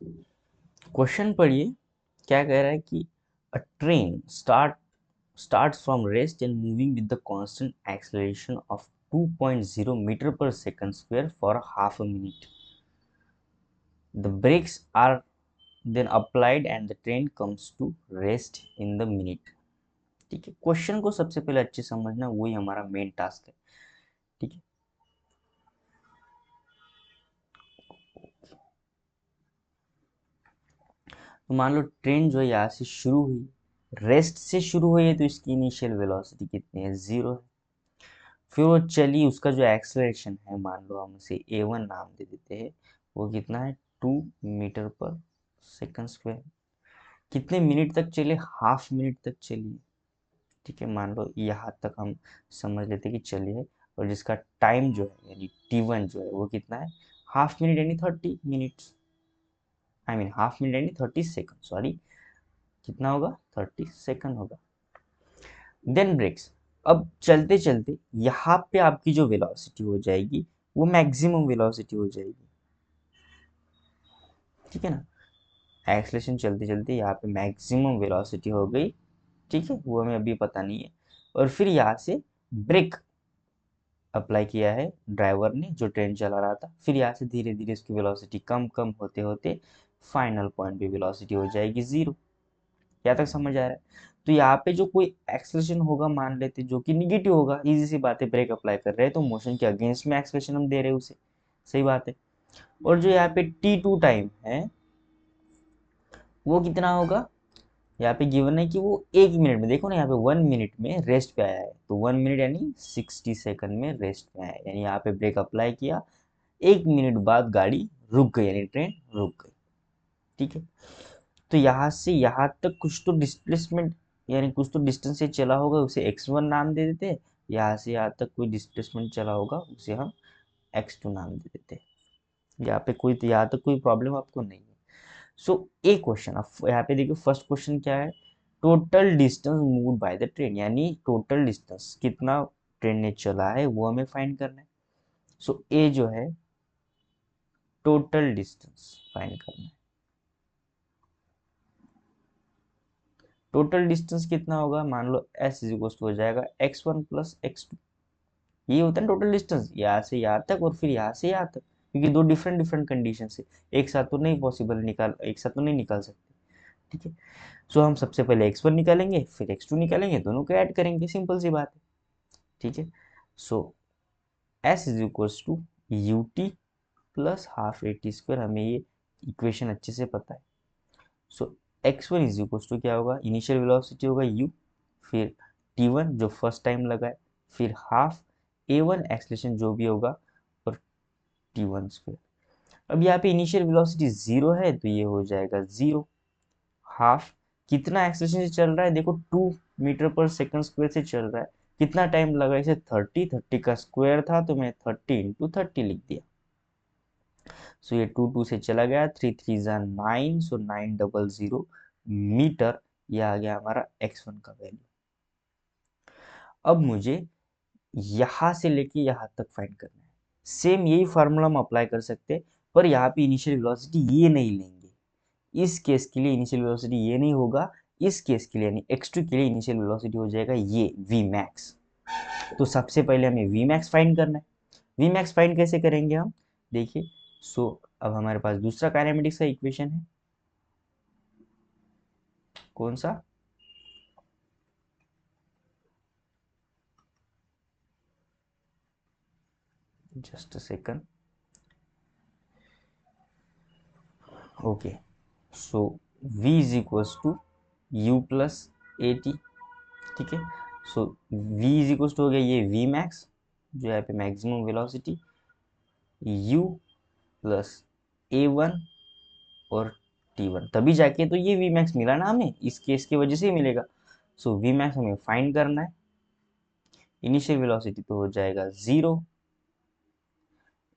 Question पढ़िए, क्या कह रहा है कि अ train starts from rest and moving with the constant acceleration of 2.0 meter per second square for half a minute. The brakes are then applied and the train comes to rest in the minute. ठीक है, question को सबसे पहले अच्छे समझना, वही हमारा main task है। ठीक है, तो मान लो ट्रेन जो है यहाँ से शुरू हुई, रेस्ट से शुरू हुई है, तो इसकी इनिशियल वेलोसिटी कितनी है, 0 है। फिर वो चली, उसका जो एक्सलेरेशन है, मान लो हम उसे a1 नाम दे देते हैं, वो कितना है, 2 मीटर पर सेकंड स्क्वायर। कितने मिनट तक चले, हाफ मिनट तक चली। ठीक है, मान लो यहाँ तक हम समझ लेते कि चली है, और जिसका टाइम जो है यानी t1 जो है वो कितना है, हाफ मिनट यानी 30 minutes, I mean half minute यानी 30 सेकंड, सॉरी, कितना होगा, 30 सेकंड होगा। Then breaks. अब चलते चलते यहाँ पे आपकी जो वेलोसिटी हो जाएगी वो मैक्सिमम वेलोसिटी हो जाएगी। ठीक है ना, एक्सलेशन चलते चलते यहाँ पे मैक्सिमम वेलोसिटी हो गई। ठीक है, वो हमें अभी पता नहीं है। और फिर यहाँ से ब्रेक अप्लाई किया है ड्राइवर ने जो ट्रेन चला रहा था, फिर यहाँ से धीरे धीरे उसकी वेलोसिटी कम कम होते होते फाइनल पॉइंट पे वेलोसिटी हो जाएगी 0। यहाँ तक समझ आ रहा है? तो यहाँ पे जो कोई एक्सलेशन होगा, मान लेते जो कि निगेटिव होगा, इजी सी बात है, ब्रेक अप्लाई कर रहे हैं तो मोशन के अगेंस्ट में एक्सलेशन हम दे रहे हैं उसे, सही बात है। और जो यहाँ पे t2 टाइम है वो कितना होगा, यहाँ पे गिवन है कि वो 1 मिनट में, देखो ना यहाँ पे 1 मिनट में रेस्ट पे आया है, तो 1 मिनट यानी 60 सेकंड में रेस्ट पे आया है, यानी यहाँ पे ब्रेक अप्लाई किया, 1 मिनट बाद गाड़ी रुक गई यानी ट्रेन रुक गई। ठीक है, तो यहाँ से यहाँ तक कुछ तो डिस्प्लेसमेंट यानी कुछ तो डिस्टेंस से चला होगा, उसे x1 नाम दे देते हैं। यहाँ से यहाँ तक कोई डिस्प्लेसमेंट चला होगा, उसे हम x2 नाम दे देते हैं। यहाँ पे कोई, यहाँ तक कोई प्रॉब्लम आपको नहीं है। सो ए क्वेश्चन, अब यहाँ पे देखिए फर्स्ट क्वेश्चन क्या है, total distance move by the train, यानी टोटल डिस्टेंस कितना ट्रेन ने चला है वो हमें फाइंड करना है। सो ए जो है टोटल डिस्टेंस फाइंड करना है। टोटल डिस्टेंस कितना होगा, मान लो एस इज इक्वल हो जाएगा x1 प्लस x2। ये होता है टोटल डिस्टेंस यहाँ से यहाँ तक और फिर यहाँ से यहाँ तक, क्योंकि दो डिफरेंट डिफरेंट कंडीशन है, एक साथ तो नहीं पॉसिबल निकाल, एक साथ तो नहीं निकाल सकते। ठीक है, सो हम सबसे पहले x1 निकालेंगे, फिर x2 निकालेंगे, दोनों को ऐड करेंगे, सिंपल सी बात है। ठीक है, so s is equal to u t plus half a t square, हमें ये इक्वेशन अच्छे से पता है। सो x1 इज इक्वल टू क्या होगा, इनिशियल वेलोसिटी होगा u, फिर t1 जो फर्स्ट टाइम लगा है, फिर हाफ a1 एक्सलेशन जो भी होगा, और t1 स्क्वायर। अब यहाँ पे इनिशियल वेलोसिटी 0 है तो ये हो जाएगा 0, हाफ कितना एक्सलेशन से चल रहा है, देखो 2 मीटर पर सेकंड स्क्वायर से चल रहा है, कितना टाइम लगा इसे, 30 का स्क्वायर था तो मैं 30 × 30 लिख दिया। सो ये 2 से चला गया, 3 3 9, सो 900 मीटर, ये आ गया हमारा x1 का वैल्यू। अब मुझे यहाँ से लेके यहाँ तक फाइंड करना है, सेम यही फार्मूला हम अप्लाई कर सकते हैं, पर यहाँ पे इनिशियल वेलोसिटी ये नहीं लेंगे, इस केस के लिए इनिशियल वेलोसिटी ये नहीं होगा, इस केस के लिए यानी x2 के लिए इनिशियल वेलोसिटी हो जाएगा ये v max। तो सबसे पहले हमें v max फाइंड करना है। v max फाइंड कैसे करेंगे हम, देखिए, सो अब हमारे पास दूसरा काइनेमेटिक्स का इक्वेशन है, कौन सा, just a second, okay, so v is equals to u plus a t. ठीक है, सो v इज इक्वल्स टू हो गया ये v max, जो यहाँ पे maximum velocity, u plus a one और t1, तभी जाके तो ये v max मिला ना हमें, इस केस की वजह से ही मिलेगा। सो v max हमें फाइंड करना है, इनिशियल वेलोसिटी तो हो जाएगा 0,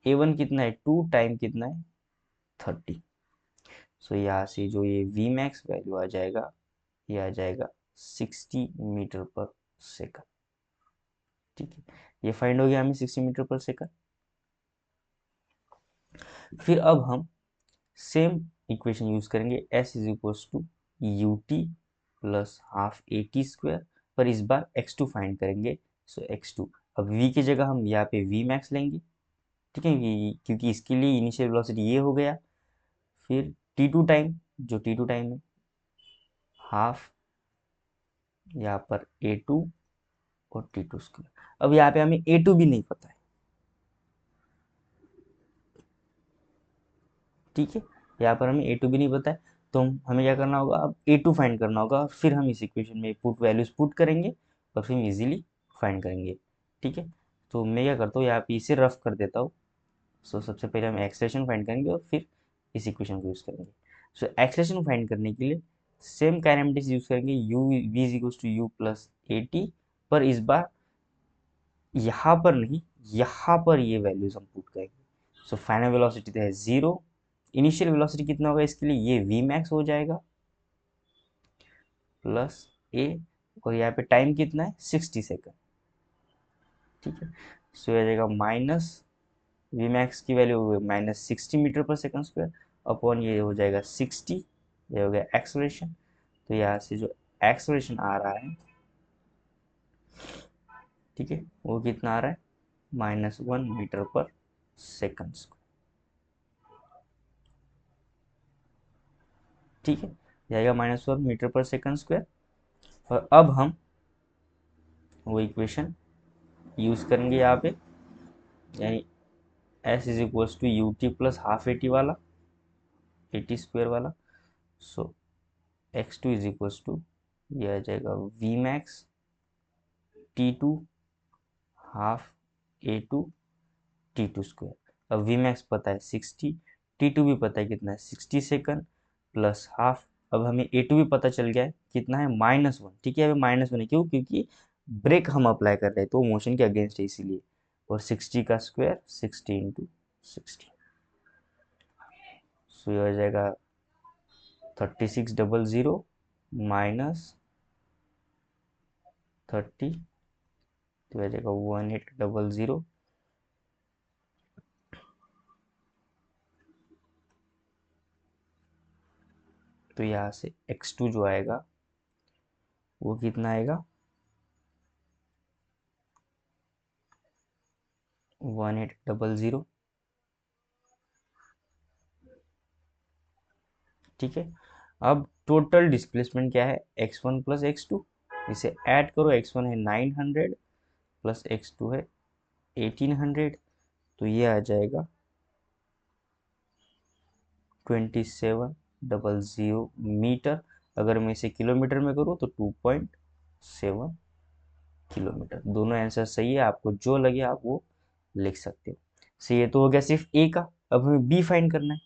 a1 कितना है 2, टाइम कितना है 30। सो यहाँ से जो ये v max वैल्यू आ जाएगा, ये आ जाएगा 60 मीटर पर सेकंड। ठीक है, ये फाइंड हो गया हमें 60 मीटर पर सेकंड। फिर अब हम सेम इक्वेशन यूज करेंगे s is equals to u t plus half a t square, पर इस बार x2 फाइंड करेंगे। सो x2, अब v की जगह हम यहाँ पे v मैक्स लेंगे, ठीक है, क्योंकि इसके लिए इनिशियल वेलोसिटी ये हो गया। फिर t2 टाइम, जो t2 टाइम है हाफ यहाँ पर a2 और t2 स्क्वायर। अब यहाँ पे हमें a2 भी नहीं पता है, ठीक है, यहाँ पर हमें a2 भी नहीं पता है, तो हमें क्या करना होगा, अब a2 फाइंड करना होगा, और फिर हम इस इक्वेशन में पुट वैल्यूज पुट करेंगे और फिर इजीली फाइंड करेंगे, ठीक है। तो मैं क्या करता हूँ, यहाँ पे इसे रफ कर देता हूँ। सो सबसे पहले हम एक्सलेशन फाइंड करेंगे और फिर इस इक्वेशन को यूज़ करेंगे। सो एक्सलेशन फाइंड करने के लिए सेम काइनेमेटिक्स यूज़ करेंगे, u v is equals to u plus a t, पर इस बार यहाँ पर नहीं, यहाँ पर ये वैल्यूज हम पुट करेंगे। सो फाइनल वेलोसिटी तो है 0, इनिशियल वेलोसिटी कितना होगा इसके लिए, ये v मैक्स हो जाएगा प्लस a, और यहाँ पे टाइम कितना है 60 सेकंड, ठीक है। सो आ जाएगा माइनस वी मैक्स की वैल्यू माइनस 60 मीटर पर सेकंड स्क्वायर अपॉन ये हो जाएगा 60, ये हो गया एक्सलेशन। तो यहाँ से जो एक्सलेशन आ रहा है, ठीक है, वो कितना आ रहा है, -1 मीटर पर सेकंड स्क्वायर, ठीक है, जाएगा -1 मीटर पर सेकंड स्क्वायर। और अब हम वो इक्वेशन यूज करेंगे यहाँ पे, यानी s is equals to u t plus half a t वाला, ए टी स्क्वायर वाला। सो x2 इज इक्वल्स टू, ये आ जाएगा v max t2 half a2 t2 square. अब v मैक्स पता है 60, t2 भी पता है कितना है 60 सेकंड प्लस हाफ। अब हमें a2 भी पता चल गया है कितना है -1, ठीक है, अभी -1 है, क्यों, क्योंकि ब्रेक हम अप्लाई कर रहे हैं तो मोशन के अगेंस्ट है इसीलिए। और 60 का स्क्वायर 60 इंटू 60, सो ये हो जाएगा 3600 माइनस 30, तो हो जाएगा 1800। तो यहाँ से x2 जो आएगा वो कितना आएगा, 1800, ठीक है। अब टोटल डिस्प्लेसमेंट क्या है, x1 प्लस x2, इसे ऐड करो, x1 है 900 प्लस x2 है 1800, तो ये आ जाएगा 2700 मीटर। अगर मैं इसे किलोमीटर में करूँ तो 2.7 किलोमीटर। दोनों आंसर सही है, आपको जो लगे आप वो लिख सकते हो। सही, ये तो हो गया सिर्फ ए का। अब हमें बी फाइंड करना है।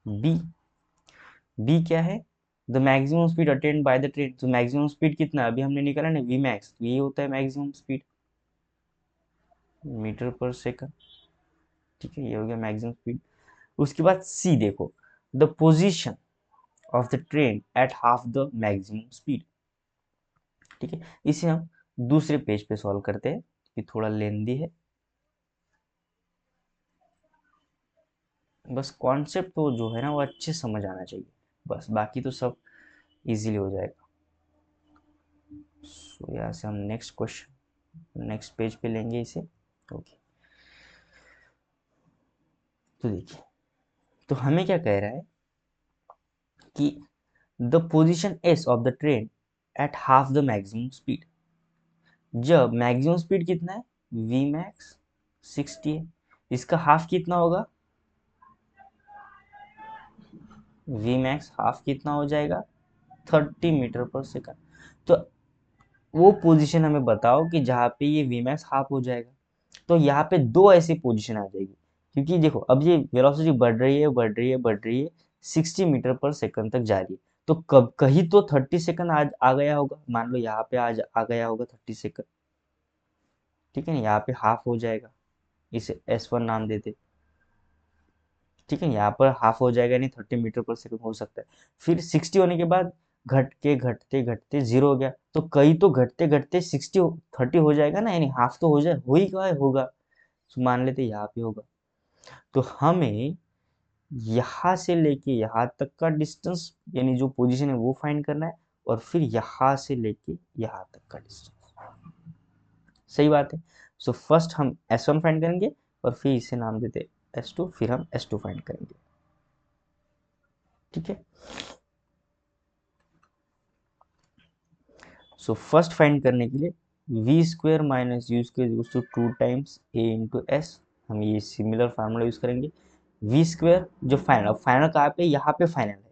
बी, बी क्या है, the maximum speed attend by the train. तो मैक्सिमम स्पीड कितना अभी हमने निकाला ना, वी मैक्स, ये होता है मैक्सिमम स्पीड मीटर पर सेकंड, ठीक है, ये हो गया मैक्सिमम स्पीड। उसके बाद सी देखो, the position of the train at half the maximum speed, ठीक है। इसे हम दूसरे पेज पे सॉल्व करते हैं, कि थोड़ा लेंदी है, बस कॉन्सेप्ट तो जो है ना वो अच्छे समझ आना चाहिए, बस बाकी तो सब इजीली हो जाएगा। सो यहाँ से हम नेक्स्ट क्वेश्चन नेक्स्ट पेज पे लेंगे इसे, ओके। तो देखिए, तो हमें क्या कह रहा है कि the position S of the train at half the maximum speed. जब मैक्सिमम स्पीड कितना है, वी मैक्स 60 है, इसका हाफ कितना होगा, वी मैक्स हाफ कितना हो जाएगा 30 मीटर पर सेकंड। तो वो पोजीशन हमें बताओ कि जहाँ पे ये वी मैक्स हाफ हो जाएगा। तो यहाँ पे दो ऐसी पोजीशन आ जाएगी, क्योंकि देखो अब ये वेलोसिटी बढ़ रही है बढ़ रही है बढ़ रही है, 60 मीटर पर सेकंड तक जा रही है। तो कब कहीं तो 30 सेकंड आ गया होगा, मान लो यहाँ पे आ गया होगा 30 सेकंड, ठीक है ना, यहाँ पे हाफ हो जाएगा, इसे S1 नाम देते, ठीक है, यहाँ पर हाफ हो जाएगा, नहीं 30 मीटर पर सेकंड हो सकता है। फिर 60 होने के बाद घट के घटते घटते 0 हो गया, तो कहीं तो घटते घटते 30 हो जाएगा ना, यानी हाफ तो हो ही का होगा। तो मान लेते यहाँ पे होगा। तो हमें यहाँ से लेके यहाँ तक का डिस्टेंस यानी जो पोजीशन है वो फाइंड करना है, और फिर यहाँ से लेके यहाँ तक का डिस्टेंस। सही बात है। सो फर्स्ट हम S1 फाइंड करेंगे और फिर इसे नाम देते S2, फिर हम S2 फाइंड करेंगे। ठीक है। सो फर्स्ट फाइंड करने के लिए v square minus u square to 2 times a into s, हम ये सिमिलर फार्मूला यूज करेंगे। वी स्क्वेयर जो फाइनल, फाइनल कहाँ पे, यहाँ पे फाइनल है।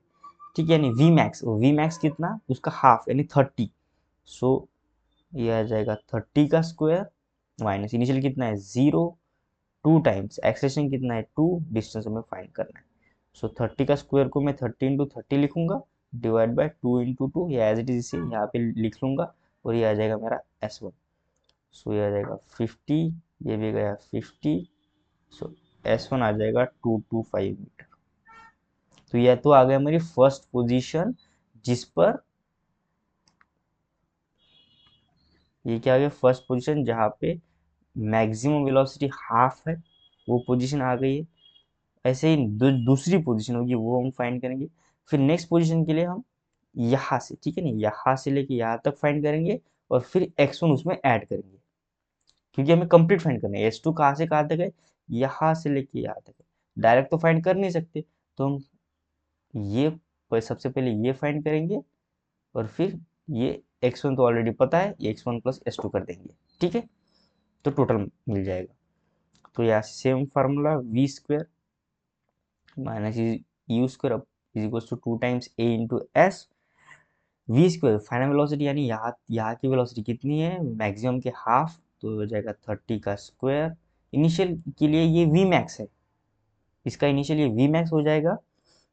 ठीक है, यानी वी मैक्स, वी मैक्स कितना, उसका हाफ यानी 30। सो ये आ जाएगा 30 का स्क्वायर माइनस इनिशियल कितना है 0, 2 टाइम्स एक्सेशन कितना है 2, डिस्टेंस हमें फाइंड करना है। सो 30 का स्क्वायर को मैं 30 × 30 लिखूंगा, डिवाइड बाय 2 × 2, या एज इट इज इसे यहाँ पे लिख लूंगा, और ये आ जाएगा मेरा S1। सो ये आ जाएगा 50, ये भी गया 50। सो S1 आ जाएगा 225 मीटर। तो यह तो आ गया मेरी फर्स्ट पोजीशन, जिस पर ये क्या आ गया, फर्स्ट पोजीशन जहाँ पे मैक्सिमम वेलोसिटी हाफ है, वो पोजीशन आ गई है। ऐसे ही दूसरी पोजीशन होगी वो हम फाइंड करेंगे। फिर नेक्स्ट पोजीशन के लिए हम यहाँ से, ठीक है ना, यहाँ से लेके यहाँ तक फाइंड करेंगे, और फिर x1 उसमें ऐड करेंगे, क्योंकि हमें कंप्लीट फाइंड करना है। S2 कहाँ से कहाँ तक है, यहाँ से लेके यहाँ तक है, डायरेक्ट तो फाइंड कर नहीं सकते, तो हम ये सबसे पहले ये फाइंड करेंगे, और फिर ये x1 तो ऑलरेडी पता है, ये x1 प्लस S2 कर देंगे। ठीक है, तो टोटल मिल जाएगा। तो यहाँ same formula v square minus u square is equal to 2 times a into s. V square final velocity, यानी यहाँ की वेलोसिटी कितनी है, मैक्सिमम के हाफ, तो हो जाएगा 30 का स्क्वायर। इनिशियल के लिए ये वी मैक्स है, इसका इनिशियल ये वी मैक्स हो जाएगा,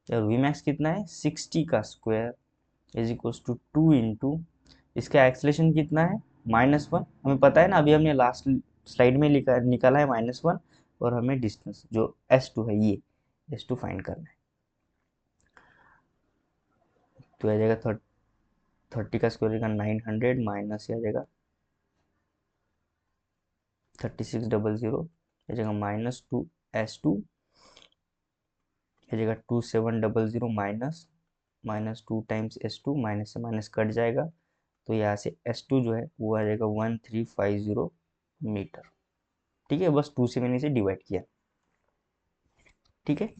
और वी मैक्स कितना है 60 का स्क्वायर इज इक्वल टू 2 इसका एक्सलेशन कितना है -1, हमें पता है ना, अभी हमने लास्ट स्लाइड में निकाला है -1, और हमें डिस्टेंस जो S2 है ये S2 फाइंड करना है। तो आ जाएगा 30 का स्क्वायर का 900 माइनस आ जाएगा 3600, आ जाएगा -2 S2, आ जाएगा 2700 माइनस -2 टाइम्स S2, माइनस से माइनस कट जाएगा, तो यहाँ से S2 जो है वो आ जाएगा 1350 मीटर। ठीक है, बस 2 से मैंने इसे डिवाइड किया। ठीक है,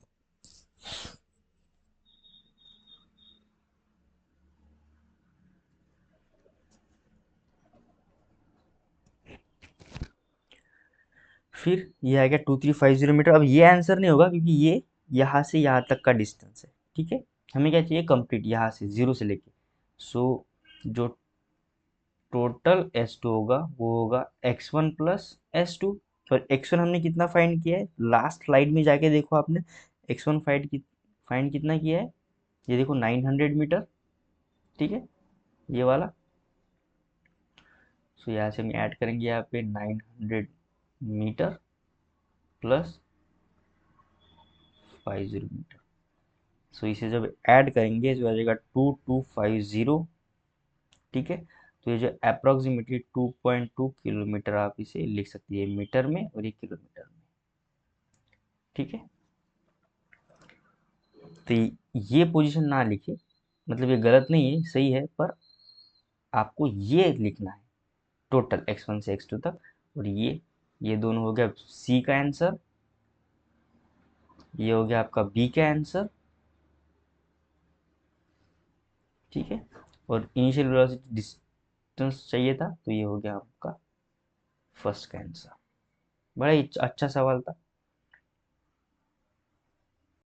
फिर ये आएगा 2350 मीटर। अब ये आंसर नहीं होगा, क्योंकि ये यहाँ से यहाँ तक का डिस्टेंस है। ठीक है, हमें क्या चाहिए, कंप्लीट यहाँ से 0 से लेके। सो जो टोटल S2 होगा वो होगा x1 प्लस S2। पर x1 हमने कितना फाइंड किया है, लास्ट स्लाइड में जाके देखो आपने, x1 फाइंड कितना किया है, ये देखो 900 मीटर। ठीक है, ये वाला। सो यहाँ से हम ऐड करेंगे यहाँ पे 900 मीटर प्लस 50 मीटर। सो इसे जब ऐड करेंगे तो आ जाएगा 2250। ठीक है, तो ये जो अप्रोक्सीमेटली 2.2 किलोमीटर आप इसे लिख सकती है मीटर में, और ये किलोमीटर में। ठीक है, तो ये पोजीशन ना लिखे, मतलब ये गलत नहीं है, सही है, पर आपको ये लिखना है टोटल x1 से x2 तक। और ये दोनों हो गया C का आंसर, ये हो गया आपका B का आंसर। ठीक है, और इनिशियल वेलोसिटी डिस्टेंस चाहिए था, तो ये हो गया आपका फर्स्ट का आंसर। बड़ा ही अच्छा सवाल था।